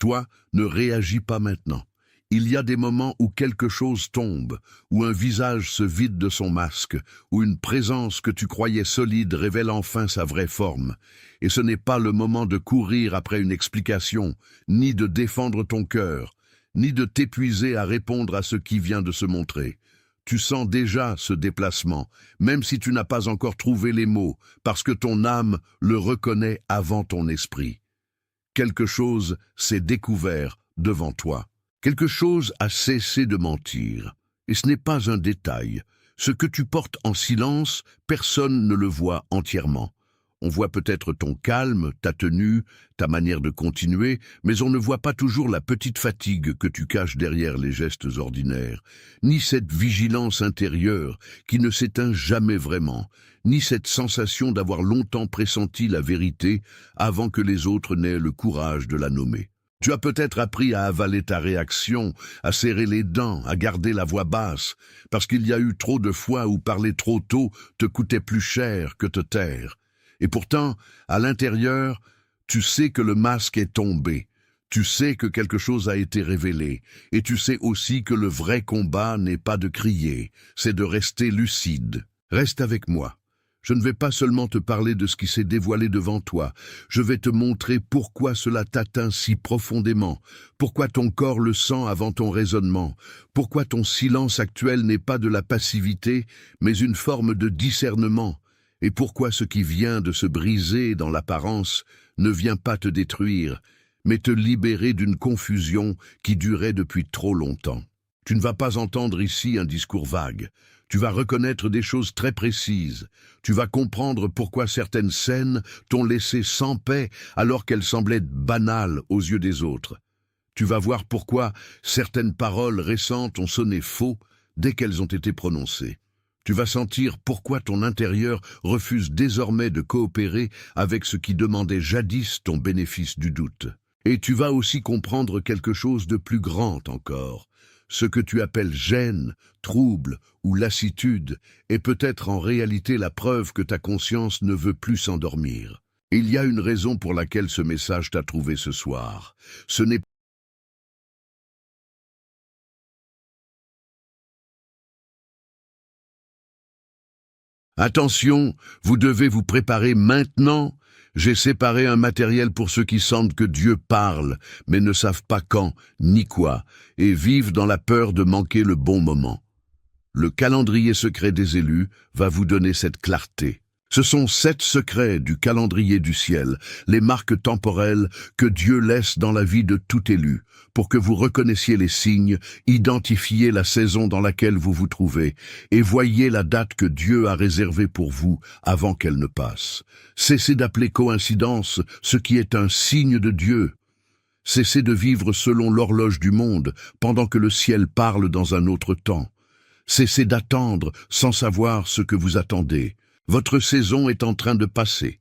Toi, ne réagis pas maintenant. Il y a des moments où quelque chose tombe, où un visage se vide de son masque, où une présence que tu croyais solide révèle enfin sa vraie forme. Et ce n'est pas le moment de courir après une explication, ni de défendre ton cœur, ni de t'épuiser à répondre à ce qui vient de se montrer. Tu sens déjà ce déplacement, même si tu n'as pas encore trouvé les mots, parce que ton âme le reconnaît avant ton esprit. Quelque chose s'est découvert devant toi. Quelque chose a cessé de mentir. Et ce n'est pas un détail. Ce que tu portes en silence, personne ne le voit entièrement. On voit peut-être ton calme, ta tenue, ta manière de continuer, mais on ne voit pas toujours la petite fatigue que tu caches derrière les gestes ordinaires, ni cette vigilance intérieure qui ne s'éteint jamais vraiment, ni cette sensation d'avoir longtemps pressenti la vérité avant que les autres n'aient le courage de la nommer. Tu as peut-être appris à avaler ta réaction, à serrer les dents, à garder la voix basse, parce qu'il y a eu trop de fois où parler trop tôt te coûtait plus cher que te taire. Et pourtant, à l'intérieur, tu sais que le masque est tombé, tu sais que quelque chose a été révélé, et tu sais aussi que le vrai combat n'est pas de crier, c'est de rester lucide. Reste avec moi. Je ne vais pas seulement te parler de ce qui s'est dévoilé devant toi, je vais te montrer pourquoi cela t'atteint si profondément, pourquoi ton corps le sent avant ton raisonnement, pourquoi ton silence actuel n'est pas de la passivité, mais une forme de discernement, et pourquoi ce qui vient de se briser dans l'apparence ne vient pas te détruire, mais te libérer d'une confusion qui durait depuis trop longtemps. Tu ne vas pas entendre ici un discours vague. Tu vas reconnaître des choses très précises. Tu vas comprendre pourquoi certaines scènes t'ont laissé sans paix alors qu'elles semblaient banales aux yeux des autres. Tu vas voir pourquoi certaines paroles récentes ont sonné faux dès qu'elles ont été prononcées. Tu vas sentir pourquoi ton intérieur refuse désormais de coopérer avec ce qui demandait jadis ton bénéfice du doute. Et tu vas aussi comprendre quelque chose de plus grand encore. Ce que tu appelles gêne, trouble ou lassitude est peut-être en réalité la preuve que ta conscience ne veut plus s'endormir. Il y a une raison pour laquelle ce message t'a trouvé ce soir. Ce n'est Attention, vous devez vous préparer maintenant. J'ai séparé un matériel pour ceux qui sentent que Dieu parle, mais ne savent pas quand ni quoi, et vivent dans la peur de manquer le bon moment. Le calendrier secret des élus va vous donner cette clarté. Ce sont 7 secrets du calendrier du ciel, les marques temporelles que Dieu laisse dans la vie de tout élu, pour que vous reconnaissiez les signes, identifiez la saison dans laquelle vous vous trouvez, et voyez la date que Dieu a réservée pour vous avant qu'elle ne passe. Cessez d'appeler coïncidence ce qui est un signe de Dieu. Cessez de vivre selon l'horloge du monde, pendant que le ciel parle dans un autre temps. Cessez d'attendre sans savoir ce que vous attendez. Votre saison est en train de passer,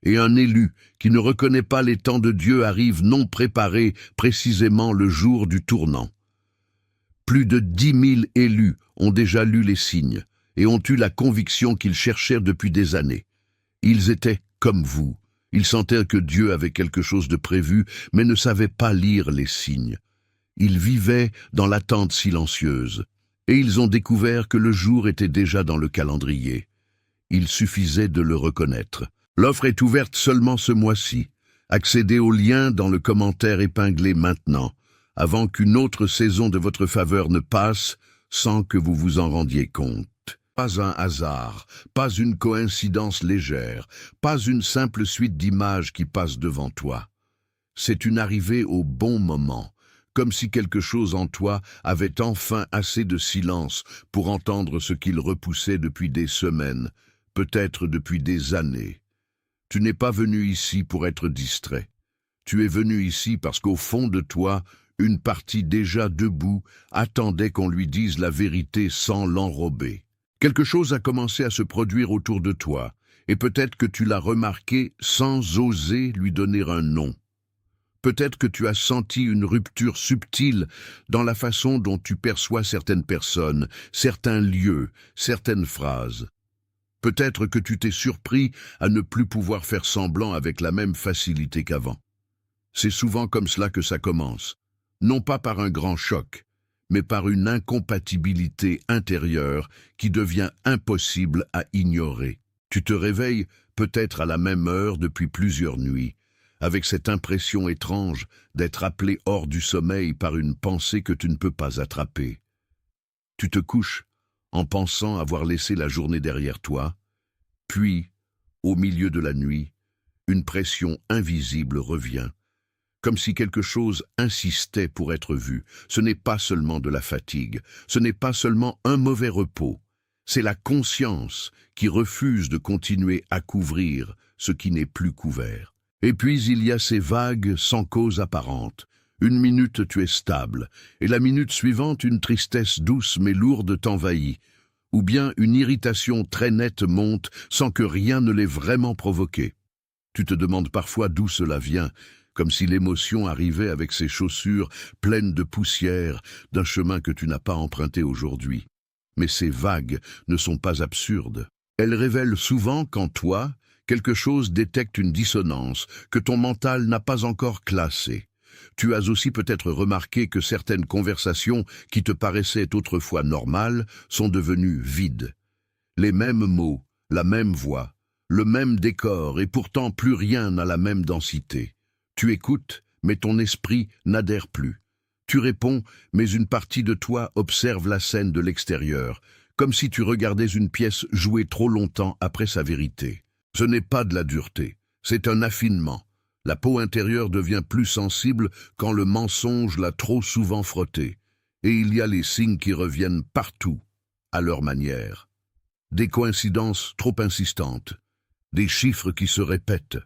et un élu qui ne reconnaît pas les temps de Dieu arrive non préparé précisément le jour du tournant. Plus de 10 000 élus ont déjà lu les signes et ont eu la conviction qu'ils cherchèrent depuis des années. Ils étaient comme vous, ils sentaient que Dieu avait quelque chose de prévu, mais ne savaient pas lire les signes. Ils vivaient dans l'attente silencieuse, et ils ont découvert que le jour était déjà dans le calendrier. Il suffisait de le reconnaître. L'offre est ouverte seulement ce mois-ci. Accédez au lien dans le commentaire épinglé maintenant, avant qu'une autre saison de votre faveur ne passe sans que vous vous en rendiez compte. Pas un hasard, pas une coïncidence légère, pas une simple suite d'images qui passent devant toi. C'est une arrivée au bon moment, comme si quelque chose en toi avait enfin assez de silence pour entendre ce qu'il repoussait depuis des semaines, peut-être depuis des années. Tu n'es pas venu ici pour être distrait. Tu es venu ici parce qu'au fond de toi, une partie déjà debout attendait qu'on lui dise la vérité sans l'enrober. Quelque chose a commencé à se produire autour de toi, et peut-être que tu l'as remarqué sans oser lui donner un nom. Peut-être que tu as senti une rupture subtile dans la façon dont tu perçois certaines personnes, certains lieux, certaines phrases. Peut-être que tu t'es surpris à ne plus pouvoir faire semblant avec la même facilité qu'avant. C'est souvent comme cela que ça commence. Non pas par un grand choc, mais par une incompatibilité intérieure qui devient impossible à ignorer. Tu te réveilles peut-être à la même heure depuis plusieurs nuits, avec cette impression étrange d'être appelé hors du sommeil par une pensée que tu ne peux pas attraper. Tu te couches en pensant avoir laissé la journée derrière toi, puis, au milieu de la nuit, une pression invisible revient, comme si quelque chose insistait pour être vu. Ce n'est pas seulement de la fatigue, ce n'est pas seulement un mauvais repos, c'est la conscience qui refuse de continuer à couvrir ce qui n'est plus couvert. Et puis il y a ces vagues sans cause apparente. Une minute tu es stable, et la minute suivante une tristesse douce mais lourde t'envahit, ou bien une irritation très nette monte sans que rien ne l'ait vraiment provoqué. Tu te demandes parfois d'où cela vient, comme si l'émotion arrivait avec ses chaussures pleines de poussière d'un chemin que tu n'as pas emprunté aujourd'hui. Mais ces vagues ne sont pas absurdes. Elles révèlent souvent qu'en toi, quelque chose détecte une dissonance que ton mental n'a pas encore classée. Tu as aussi peut-être remarqué que certaines conversations qui te paraissaient autrefois normales sont devenues vides. Les mêmes mots, la même voix, le même décor et pourtant plus rien n'a la même densité. Tu écoutes, mais ton esprit n'adhère plus. Tu réponds, mais une partie de toi observe la scène de l'extérieur, comme si tu regardais une pièce jouée trop longtemps après sa vérité. Ce n'est pas de la dureté, c'est un affinement. La peau intérieure devient plus sensible quand le mensonge l'a trop souvent frotté. Et il y a les signes qui reviennent partout, à leur manière. Des coïncidences trop insistantes, des chiffres qui se répètent,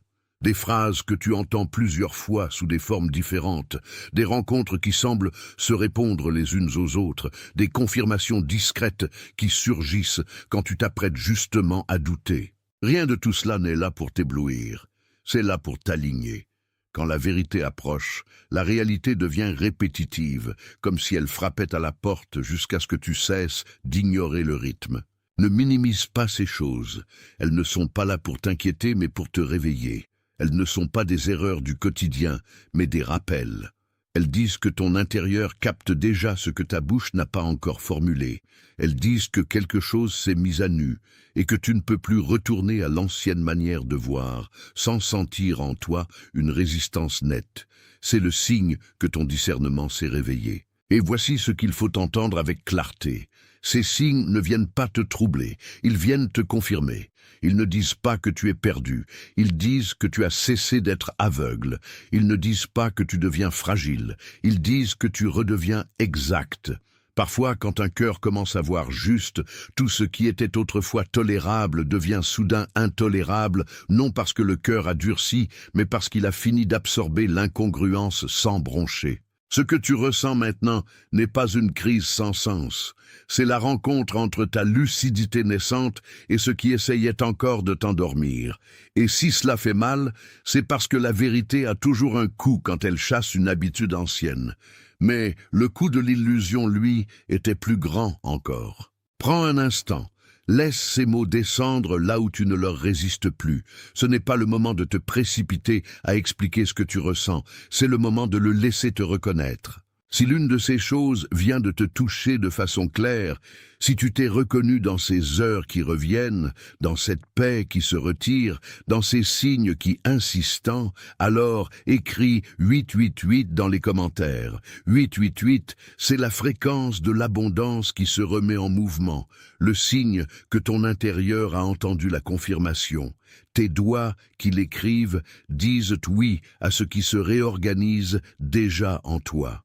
des phrases que tu entends plusieurs fois sous des formes différentes, des rencontres qui semblent se répondre les unes aux autres, des confirmations discrètes qui surgissent quand tu t'apprêtes justement à douter. Rien de tout cela n'est là pour t'éblouir. C'est là pour t'aligner. Quand la vérité approche, la réalité devient répétitive, comme si elle frappait à la porte jusqu'à ce que tu cesses d'ignorer le rythme. Ne minimise pas ces choses. Elles ne sont pas là pour t'inquiéter, mais pour te réveiller. Elles ne sont pas des erreurs du quotidien, mais des rappels. Elles disent que ton intérieur capte déjà ce que ta bouche n'a pas encore formulé. Elles disent que quelque chose s'est mis à nu et que tu ne peux plus retourner à l'ancienne manière de voir sans sentir en toi une résistance nette. C'est le signe que ton discernement s'est réveillé. Et voici ce qu'il faut entendre avec clarté. Ces signes ne viennent pas te troubler, ils viennent te confirmer. Ils ne disent pas que tu es perdu, ils disent que tu as cessé d'être aveugle. Ils ne disent pas que tu deviens fragile, ils disent que tu redeviens exact. Parfois, quand un cœur commence à voir juste, tout ce qui était autrefois tolérable devient soudain intolérable, non parce que le cœur a durci, mais parce qu'il a fini d'absorber l'incongruence sans broncher. Ce que tu ressens maintenant n'est pas une crise sans sens. C'est la rencontre entre ta lucidité naissante et ce qui essayait encore de t'endormir. Et si cela fait mal, c'est parce que la vérité a toujours un coup quand elle chasse une habitude ancienne. Mais le coup de l'illusion, lui, était plus grand encore. Prends un instant. Laisse ces mots descendre là où tu ne leur résistes plus. Ce n'est pas le moment de te précipiter à expliquer ce que tu ressens, c'est le moment de le laisser te reconnaître. Si l'une de ces choses vient de te toucher de façon claire, si tu t'es reconnu dans ces heures qui reviennent, dans cette paix qui se retire, dans ces signes qui insistent, alors écris 888 dans les commentaires. 888, c'est la fréquence de l'abondance qui se remet en mouvement, le signe que ton intérieur a entendu la confirmation. Tes doigts qui l'écrivent disent oui à ce qui se réorganise déjà en toi.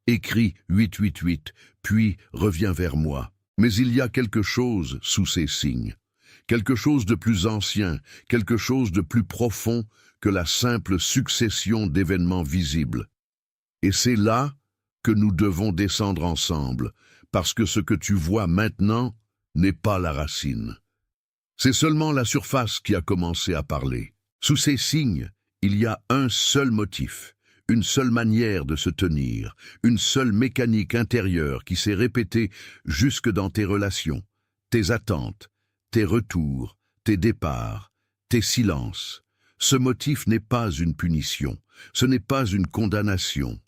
Écris 888, puis reviens vers moi. Mais il y a quelque chose sous ces signes, quelque chose de plus ancien, quelque chose de plus profond que la simple succession d'événements visibles. Et c'est là que nous devons descendre ensemble, parce que ce que tu vois maintenant n'est pas la racine. C'est seulement la surface qui a commencé à parler. Sous ces signes, il y a un seul motif. Une seule manière de se tenir, une seule mécanique intérieure qui s'est répétée jusque dans tes relations, tes attentes, tes retours, tes départs, tes silences. Ce motif n'est pas une punition, Ce n'est pas une condamnation.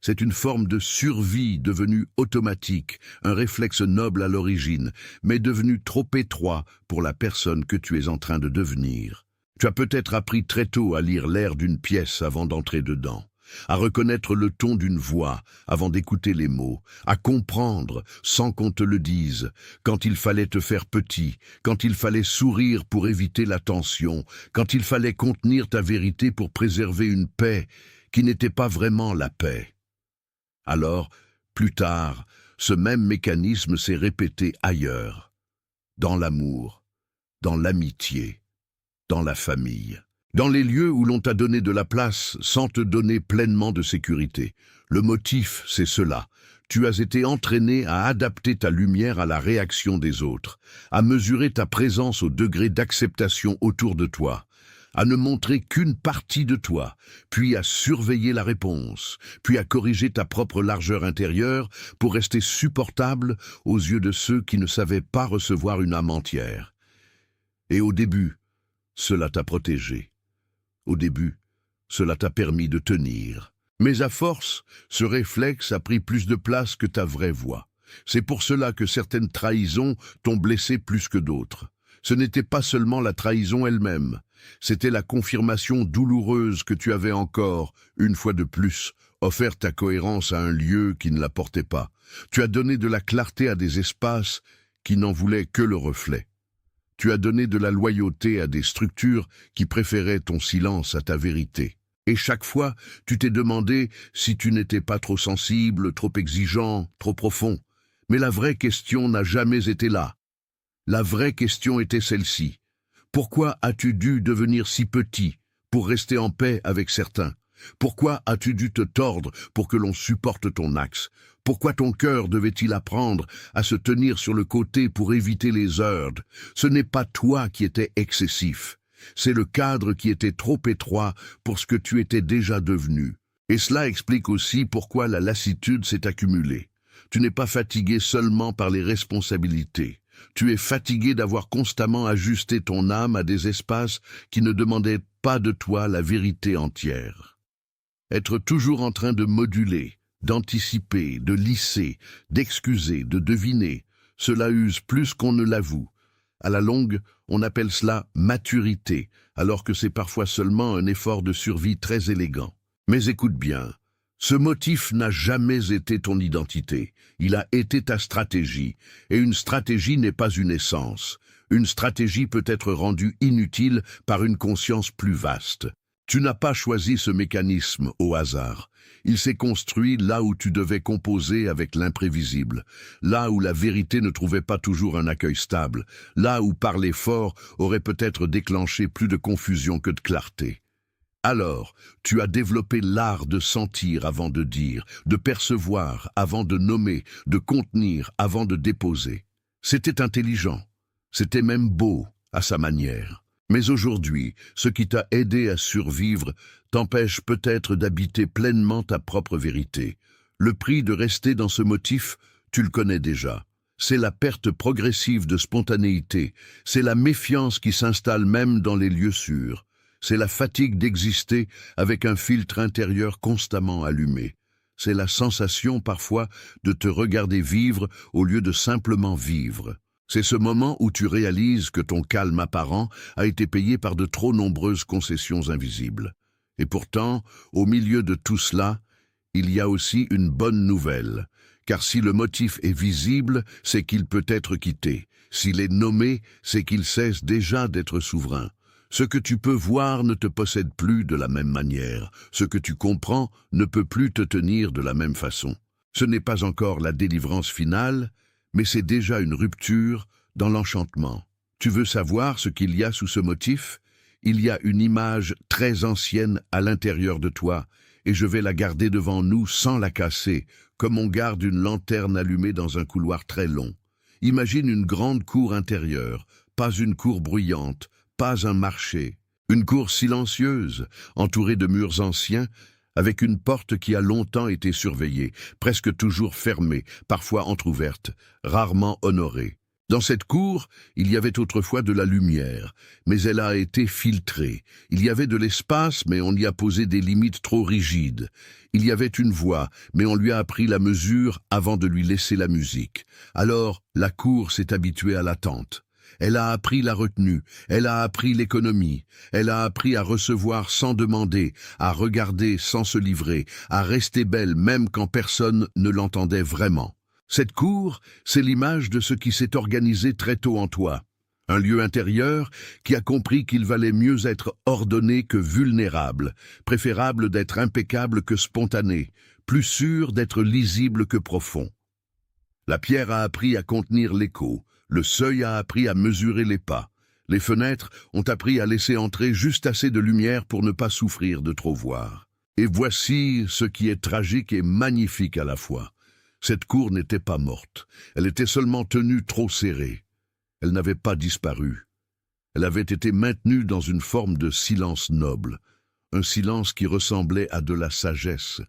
C'est une forme de survie devenue automatique, un réflexe noble à l'origine, mais devenu trop étroit pour la personne que tu es en train de devenir. Tu as peut-être appris très tôt à lire l'air d'une pièce avant d'entrer dedans, à reconnaître le ton d'une voix avant d'écouter les mots, à comprendre sans qu'on te le dise, quand il fallait te faire petit, quand il fallait sourire pour éviter la tension, quand il fallait contenir ta vérité pour préserver une paix qui n'était pas vraiment la paix. Alors, plus tard, ce même mécanisme s'est répété ailleurs, dans l'amour, dans l'amitié, dans la famille. Dans les lieux où l'on t'a donné de la place sans te donner pleinement de sécurité. Le motif, c'est cela. Tu as été entraîné à adapter ta lumière à la réaction des autres, à mesurer ta présence au degré d'acceptation autour de toi, à ne montrer qu'une partie de toi, puis à surveiller la réponse, puis à corriger ta propre largeur intérieure pour rester supportable aux yeux de ceux qui ne savaient pas recevoir une âme entière. Et au début, cela t'a protégé. Au début, cela t'a permis de tenir. Mais à force, ce réflexe a pris plus de place que ta vraie voix. C'est pour cela que certaines trahisons t'ont blessé plus que d'autres. Ce n'était pas seulement la trahison elle-même, c'était la confirmation douloureuse que tu avais encore, une fois de plus, offert ta cohérence à un lieu qui ne la portait pas. Tu as donné de la clarté à des espaces qui n'en voulaient que le reflet. Tu as donné de la loyauté à des structures qui préféraient ton silence à ta vérité. Et chaque fois, tu t'es demandé si tu n'étais pas trop sensible, trop exigeant, trop profond. Mais la vraie question n'a jamais été là. La vraie question était celle-ci. Pourquoi as-tu dû devenir si petit pour rester en paix avec certains? Pourquoi as-tu dû te tordre pour que l'on supporte ton axe? Pourquoi ton cœur devait-il apprendre à se tenir sur le côté pour éviter les heurts? Ce n'est pas toi qui étais excessif. C'est le cadre qui était trop étroit pour ce que tu étais déjà devenu. Et cela explique aussi pourquoi la lassitude s'est accumulée. Tu n'es pas fatigué seulement par les responsabilités. Tu es fatigué d'avoir constamment ajusté ton âme à des espaces qui ne demandaient pas de toi la vérité entière. Être toujours en train de moduler, d'anticiper, de lisser, d'excuser, de deviner, cela use plus qu'on ne l'avoue. À la longue, on appelle cela maturité, alors que c'est parfois seulement un effort de survie très élégant. Mais écoute bien, ce motif n'a jamais été ton identité, il a été ta stratégie, et une stratégie n'est pas une essence. Une stratégie peut être rendue inutile par une conscience plus vaste. Tu n'as pas choisi ce mécanisme au hasard. Il s'est construit là où tu devais composer avec l'imprévisible, là où la vérité ne trouvait pas toujours un accueil stable, là où parler fort aurait peut-être déclenché plus de confusion que de clarté. Alors, tu as développé l'art de sentir avant de dire, de percevoir avant de nommer, de contenir avant de déposer. C'était intelligent, c'était même beau à sa manière. Mais aujourd'hui, ce qui t'a aidé à survivre t'empêche peut-être d'habiter pleinement ta propre vérité. Le prix de rester dans ce motif, tu le connais déjà. C'est la perte progressive de spontanéité, c'est la méfiance qui s'installe même dans les lieux sûrs. C'est la fatigue d'exister avec un filtre intérieur constamment allumé. C'est la sensation parfois de te regarder vivre au lieu de simplement vivre. C'est ce moment où tu réalises que ton calme apparent a été payé par de trop nombreuses concessions invisibles. Et pourtant, au milieu de tout cela, il y a aussi une bonne nouvelle. Car si le motif est visible, c'est qu'il peut être quitté. S'il est nommé, c'est qu'il cesse déjà d'être souverain. Ce que tu peux voir ne te possède plus de la même manière. Ce que tu comprends ne peut plus te tenir de la même façon. Ce n'est pas encore la délivrance finale, mais c'est déjà une rupture dans l'enchantement. Tu veux savoir ce qu'il y a sous ce motif? Il y a une image très ancienne à l'intérieur de toi, et je vais la garder devant nous sans la casser, comme on garde une lanterne allumée dans un couloir très long. Imagine une grande cour intérieure, pas une cour bruyante, pas un marché, une cour silencieuse, entourée de murs anciens, avec une porte qui a longtemps été surveillée, presque toujours fermée, parfois entr'ouverte, rarement honorée. Dans cette cour, il y avait autrefois de la lumière, mais elle a été filtrée. Il y avait de l'espace, mais on y a posé des limites trop rigides. Il y avait une voix, mais on lui a appris la mesure avant de lui laisser la musique. Alors, la cour s'est habituée à l'attente. Elle a appris la retenue, elle a appris l'économie, elle a appris à recevoir sans demander, à regarder sans se livrer, à rester belle même quand personne ne l'entendait vraiment. Cette cour, c'est l'image de ce qui s'est organisé très tôt en toi. Un lieu intérieur qui a compris qu'il valait mieux être ordonné que vulnérable, préférable d'être impeccable que spontané, plus sûr d'être lisible que profond. La pierre a appris à contenir l'écho, le seuil a appris à mesurer les pas, les fenêtres ont appris à laisser entrer juste assez de lumière pour ne pas souffrir de trop voir. Et voici ce qui est tragique et magnifique à la fois. Cette cour n'était pas morte, elle était seulement tenue trop serrée. Elle n'avait pas disparu. Elle avait été maintenue dans une forme de silence noble, un silence qui ressemblait à de la sagesse,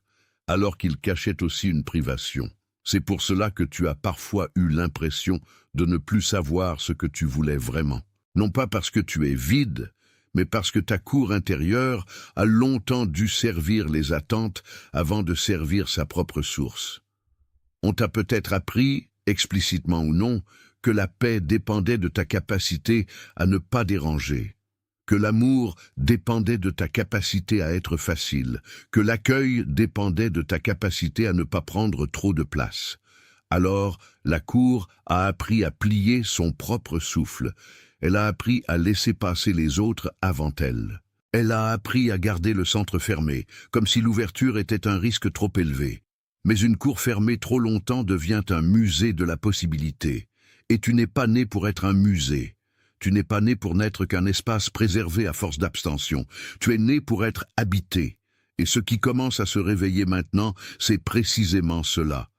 alors qu'il cachait aussi une privation. C'est pour cela que tu as parfois eu l'impression de ne plus savoir ce que tu voulais vraiment. Non pas parce que tu es vide, mais parce que ta cour intérieure a longtemps dû servir les attentes avant de servir sa propre source. On t'a peut-être appris, explicitement ou non, que la paix dépendait de ta capacité à ne pas déranger, que l'amour dépendait de ta capacité à être facile, que l'accueil dépendait de ta capacité à ne pas prendre trop de place. Alors, la cour a appris à plier son propre souffle. Elle a appris à laisser passer les autres avant elle. Elle a appris à garder le centre fermé, comme si l'ouverture était un risque trop élevé. Mais une cour fermée trop longtemps devient un musée de la possibilité. Et tu n'es pas né pour être un musée. Tu n'es pas né pour n'être qu'un espace préservé à force d'abstention. Tu es né pour être habité. Et ce qui commence à se réveiller maintenant, c'est précisément cela.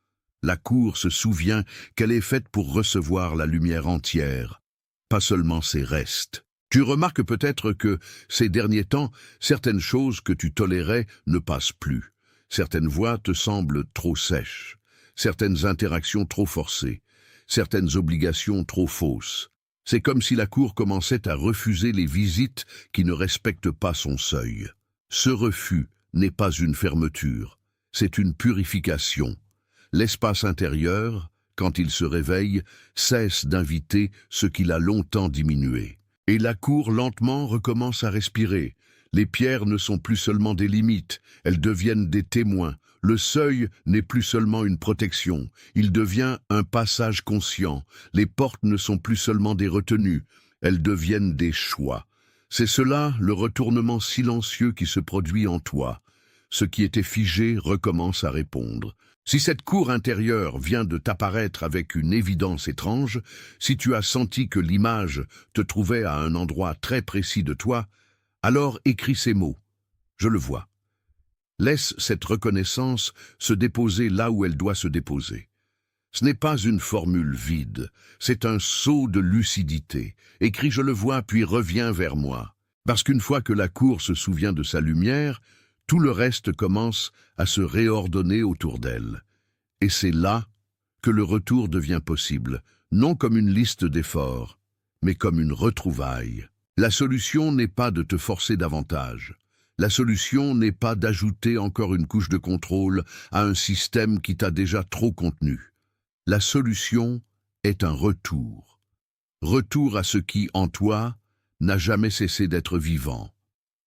La cour se souvient qu'elle est faite pour recevoir la lumière entière, pas seulement ses restes. Tu remarques peut-être que, ces derniers temps, certaines choses que tu tolérais ne passent plus. Certaines voix te semblent trop sèches, certaines interactions trop forcées, certaines obligations trop fausses. C'est comme si la cour commençait à refuser les visites qui ne respectent pas son seuil. Ce refus n'est pas une fermeture, c'est une purification. L'espace intérieur, quand il se réveille, cesse d'inviter ce qu'il a longtemps diminué. Et la cour lentement recommence à respirer. Les pierres ne sont plus seulement des limites, elles deviennent des témoins. Le seuil n'est plus seulement une protection, il devient un passage conscient. Les portes ne sont plus seulement des retenues, elles deviennent des choix. C'est cela, le retournement silencieux qui se produit en toi. Ce qui était figé recommence à répondre. Si cette cour intérieure vient de t'apparaître avec une évidence étrange, si tu as senti que l'image te trouvait à un endroit très précis de toi, alors écris ces mots. Je le vois. Laisse cette reconnaissance se déposer là où elle doit se déposer. Ce n'est pas une formule vide, c'est un saut de lucidité. Écris je le vois puis reviens vers moi. Parce qu'une fois que la cour se souvient de sa lumière, tout le reste commence à se réordonner autour d'elle. Et c'est là que le retour devient possible, non comme une liste d'efforts, mais comme une retrouvaille. La solution n'est pas de te forcer davantage. La solution n'est pas d'ajouter encore une couche de contrôle à un système qui t'a déjà trop contenu. La solution est un retour. Retour à ce qui, en toi, n'a jamais cessé d'être vivant.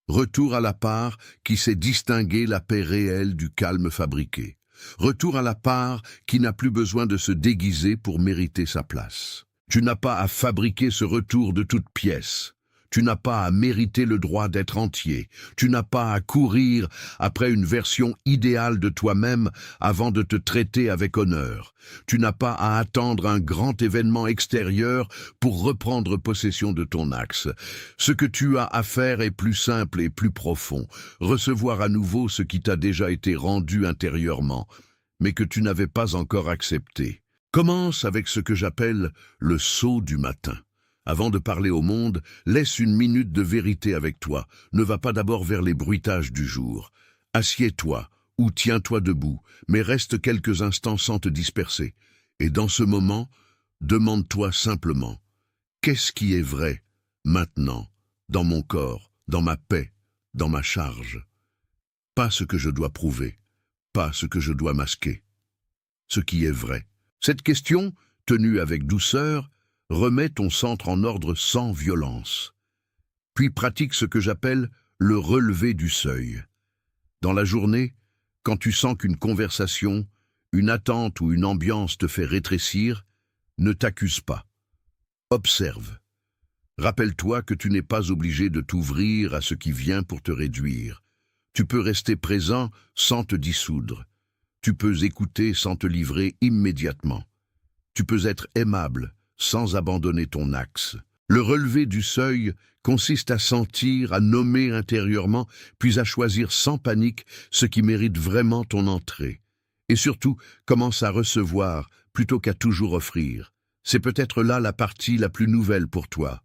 Retour à la part qui sait distinguer la paix réelle du calme fabriqué. Retour à la part qui n'a plus besoin de se déguiser pour mériter sa place. Tu n'as pas à fabriquer ce retour de toutes pièces. Tu n'as pas à mériter le droit d'être entier. Tu n'as pas à courir après une version idéale de toi-même avant de te traiter avec honneur. Tu n'as pas à attendre un grand événement extérieur pour reprendre possession de ton axe. Ce que tu as à faire est plus simple et plus profond. Recevoir à nouveau ce qui t'a déjà été rendu intérieurement, mais que tu n'avais pas encore accepté. Commence avec ce que j'appelle le saut du matin. Avant de parler au monde, laisse une minute de vérité avec toi. Ne va pas d'abord vers les bruitages du jour. Assieds-toi ou tiens-toi debout, mais reste quelques instants sans te disperser. Et dans ce moment, Demande-toi simplement, qu'est-ce qui est vrai, maintenant, dans mon corps, dans ma paix, dans ma charge? Pas ce que je dois prouver, pas ce que je dois masquer. Ce qui est vrai. Cette question, tenue avec douceur, remet ton centre en ordre sans violence. Puis pratique ce que j'appelle le relevé du seuil. Dans la journée, quand tu sens qu'une conversation, une attente ou une ambiance te fait rétrécir, ne t'accuse pas. Observe. Rappelle-toi que tu n'es pas obligé de t'ouvrir à ce qui vient pour te réduire. Tu peux rester présent sans te dissoudre. Tu peux écouter sans te livrer immédiatement. Tu peux être aimable sans abandonner ton axe. Le relevé du seuil consiste à sentir, à nommer intérieurement, puis à choisir sans panique ce qui mérite vraiment ton entrée. Et surtout, commence à recevoir plutôt qu'à toujours offrir. C'est peut-être là la partie la plus nouvelle pour toi.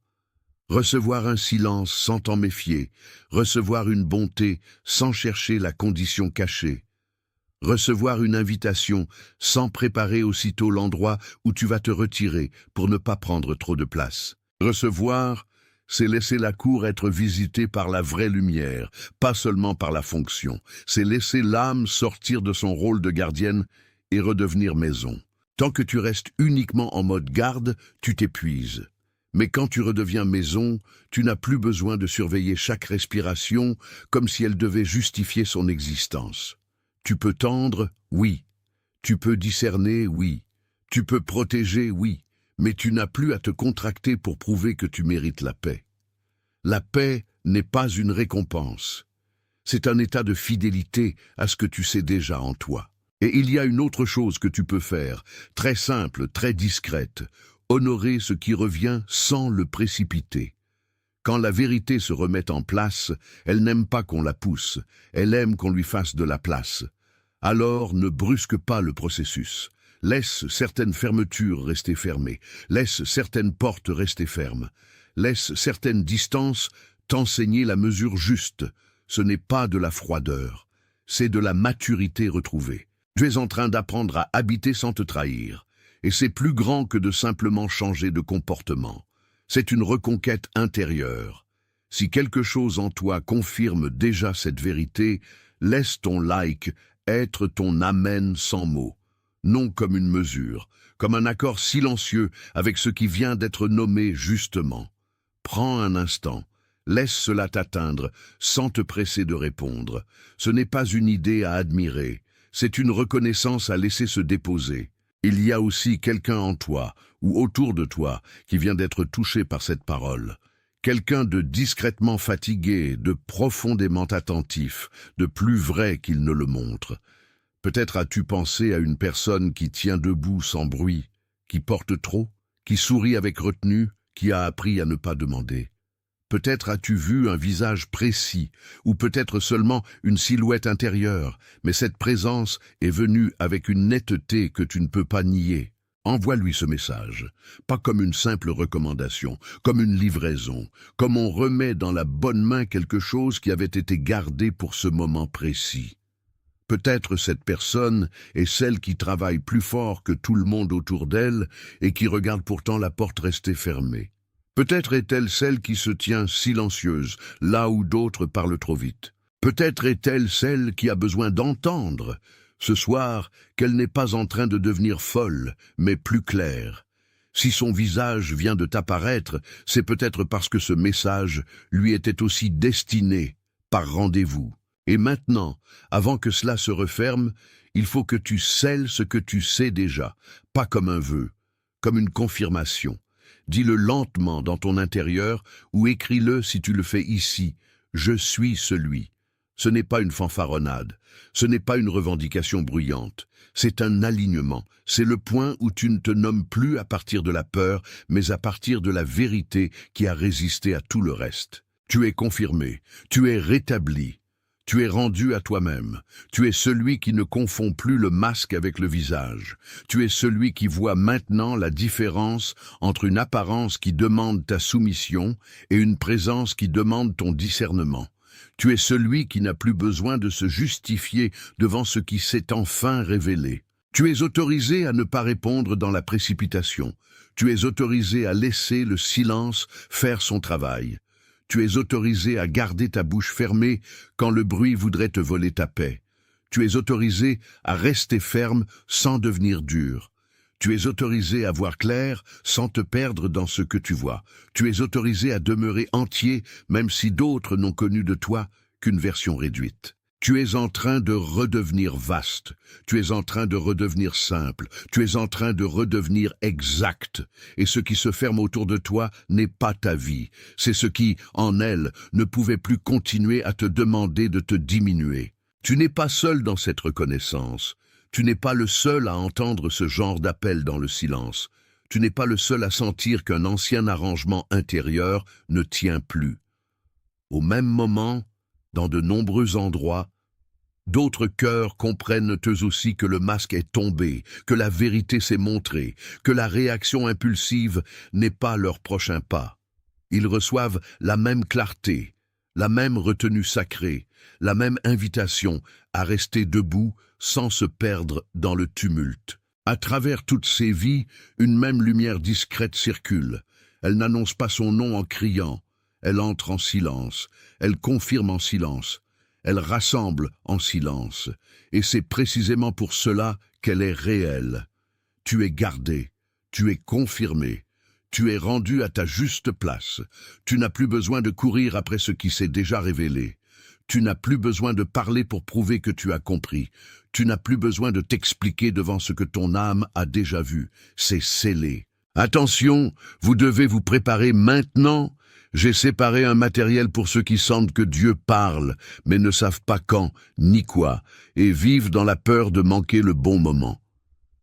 Recevoir un silence sans t'en méfier, recevoir une bonté sans chercher la condition cachée. Recevoir une invitation sans préparer aussitôt l'endroit où tu vas te retirer pour ne pas prendre trop de place. Recevoir, c'est laisser la cour être visitée par la vraie lumière, pas seulement par la fonction. C'est laisser l'âme sortir de son rôle de gardienne et redevenir maison. Tant que tu restes uniquement en mode garde, tu t'épuises. Mais quand tu redeviens maison, tu n'as plus besoin de surveiller chaque respiration comme si elle devait justifier son existence. Tu peux tendre, oui. Tu peux discerner, oui. Tu peux protéger, oui. Mais tu n'as plus à te contracter pour prouver que tu mérites la paix. La paix n'est pas une récompense. C'est un état de fidélité à ce que tu sais déjà en toi. Et il y a une autre chose que tu peux faire, très simple, très discrète. Honorer ce qui revient sans le précipiter. Quand la vérité se remet en place, elle n'aime pas qu'on la pousse, elle aime qu'on lui fasse de la place. Alors ne brusque pas le processus. Laisse certaines fermetures rester fermées, laisse certaines portes rester fermes, laisse certaines distances t'enseigner la mesure juste. Ce n'est pas de la froideur, c'est de la maturité retrouvée. Tu es en train d'apprendre à habiter sans te trahir. Et c'est plus grand que de simplement changer de comportement. C'est une reconquête intérieure. Si quelque chose en toi confirme déjà cette vérité, laisse ton like être ton amen sans mots. Non comme une mesure, comme un accord silencieux avec ce qui vient d'être nommé justement. Prends un instant, laisse cela t'atteindre sans te presser de répondre. Ce n'est pas une idée à admirer, c'est une reconnaissance à laisser se déposer. Il y a aussi quelqu'un en toi, ou autour de toi, qui vient d'être touché par cette parole. Quelqu'un de discrètement fatigué, de profondément attentif, de plus vrai qu'il ne le montre. Peut-être as-tu pensé à une personne qui tient debout sans bruit, qui porte trop, qui sourit avec retenue, qui a appris à ne pas demander. Peut-être as-tu vu un visage précis, ou peut-être seulement une silhouette intérieure, mais cette présence est venue avec une netteté que tu ne peux pas nier. Envoie-lui ce message, pas comme une simple recommandation, comme une livraison, comme on remet dans la bonne main quelque chose qui avait été gardé pour ce moment précis. Peut-être cette personne est celle qui travaille plus fort que tout le monde autour d'elle et qui regarde pourtant la porte rester fermée. Peut-être est-elle celle qui se tient silencieuse, là où d'autres parlent trop vite. Peut-être est-elle celle qui a besoin d'entendre, ce soir, qu'elle n'est pas en train de devenir folle, mais plus claire. Si son visage vient de t'apparaître, c'est peut-être parce que ce message lui était aussi destiné, par rendez-vous. Et maintenant, avant que cela se referme, il faut que tu scelles ce que tu sais déjà, pas comme un vœu, comme une confirmation. Dis-le lentement dans ton intérieur ou écris-le si tu le fais ici. Je suis celui. Ce n'est pas une fanfaronnade, ce n'est pas une revendication bruyante. C'est un alignement, c'est le point où tu ne te nommes plus à partir de la peur, mais à partir de la vérité qui a résisté à tout le reste. Tu es confirmé, tu es rétabli. Tu es rendu à toi-même. Tu es celui qui ne confond plus le masque avec le visage. Tu es celui qui voit maintenant la différence entre une apparence qui demande ta soumission et une présence qui demande ton discernement. Tu es celui qui n'a plus besoin de se justifier devant ce qui s'est enfin révélé. Tu es autorisé à ne pas répondre dans la précipitation. Tu es autorisé à laisser le silence faire son travail. Tu es autorisé à garder ta bouche fermée quand le bruit voudrait te voler ta paix. Tu es autorisé à rester ferme sans devenir dur. Tu es autorisé à voir clair sans te perdre dans ce que tu vois. Tu es autorisé à demeurer entier même si d'autres n'ont connu de toi qu'une version réduite. Tu es en train de redevenir vaste, tu es en train de redevenir simple, tu es en train de redevenir exact. Et ce qui se ferme autour de toi n'est pas ta vie, c'est ce qui, en elle, ne pouvait plus continuer à te demander de te diminuer. Tu n'es pas seul dans cette reconnaissance, tu n'es pas le seul à entendre ce genre d'appel dans le silence, tu n'es pas le seul à sentir qu'un ancien arrangement intérieur ne tient plus. Au même moment, dans de nombreux endroits, d'autres cœurs comprennent eux aussi que le masque est tombé, que la vérité s'est montrée, que la réaction impulsive n'est pas leur prochain pas. Ils reçoivent la même clarté, la même retenue sacrée, la même invitation à rester debout sans se perdre dans le tumulte. À travers toutes ces vies, une même lumière discrète circule. Elle n'annonce pas son nom en criant, elle entre en silence, elle confirme en silence. Elle rassemble en silence, et c'est précisément pour cela qu'elle est réelle. Tu es gardé, tu es confirmé, tu es rendu à ta juste place. Tu n'as plus besoin de courir après ce qui s'est déjà révélé. Tu n'as plus besoin de parler pour prouver que tu as compris. Tu n'as plus besoin de t'expliquer devant ce que ton âme a déjà vu. C'est scellé. Attention, vous devez vous préparer maintenant. J'ai séparé un matériel pour ceux qui sentent que Dieu parle, mais ne savent pas quand, ni quoi, et vivent dans la peur de manquer le bon moment.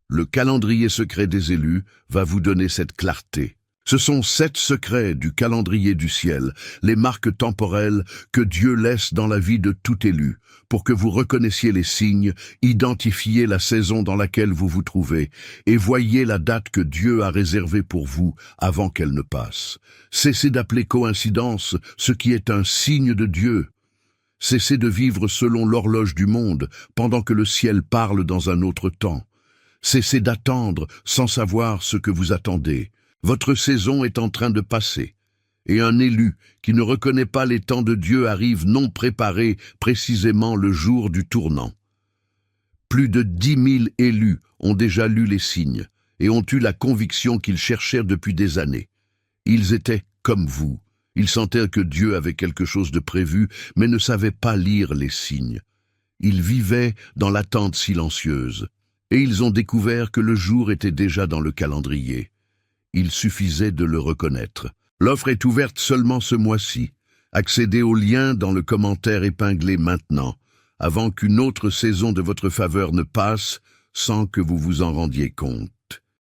Le calendrier secret des élus va vous donner cette clarté. Ce sont 7 secrets du calendrier du ciel, les marques temporelles que Dieu laisse dans la vie de tout élu, pour que vous reconnaissiez les signes, identifiez la saison dans laquelle vous vous trouvez, et voyez la date que Dieu a réservée pour vous avant qu'elle ne passe. Cessez d'appeler coïncidence ce qui est un signe de Dieu. Cessez de vivre selon l'horloge du monde, pendant que le ciel parle dans un autre temps. Cessez d'attendre sans savoir ce que vous attendez. Votre saison est en train de passer, et un élu qui ne reconnaît pas les temps de Dieu arrive non préparé précisément le jour du tournant. Plus de 10 000 élus ont déjà lu les signes et ont eu la conviction qu'ils cherchèrent depuis des années. Ils étaient comme vous, ils sentaient que Dieu avait quelque chose de prévu, mais ne savaient pas lire les signes. Ils vivaient dans l'attente silencieuse, et ils ont découvert que le jour était déjà dans le calendrier. Il suffisait de le reconnaître. L'offre est ouverte seulement ce mois-ci. Accédez au lien dans le commentaire épinglé maintenant, avant qu'une autre saison de votre faveur ne passe sans que vous vous en rendiez compte.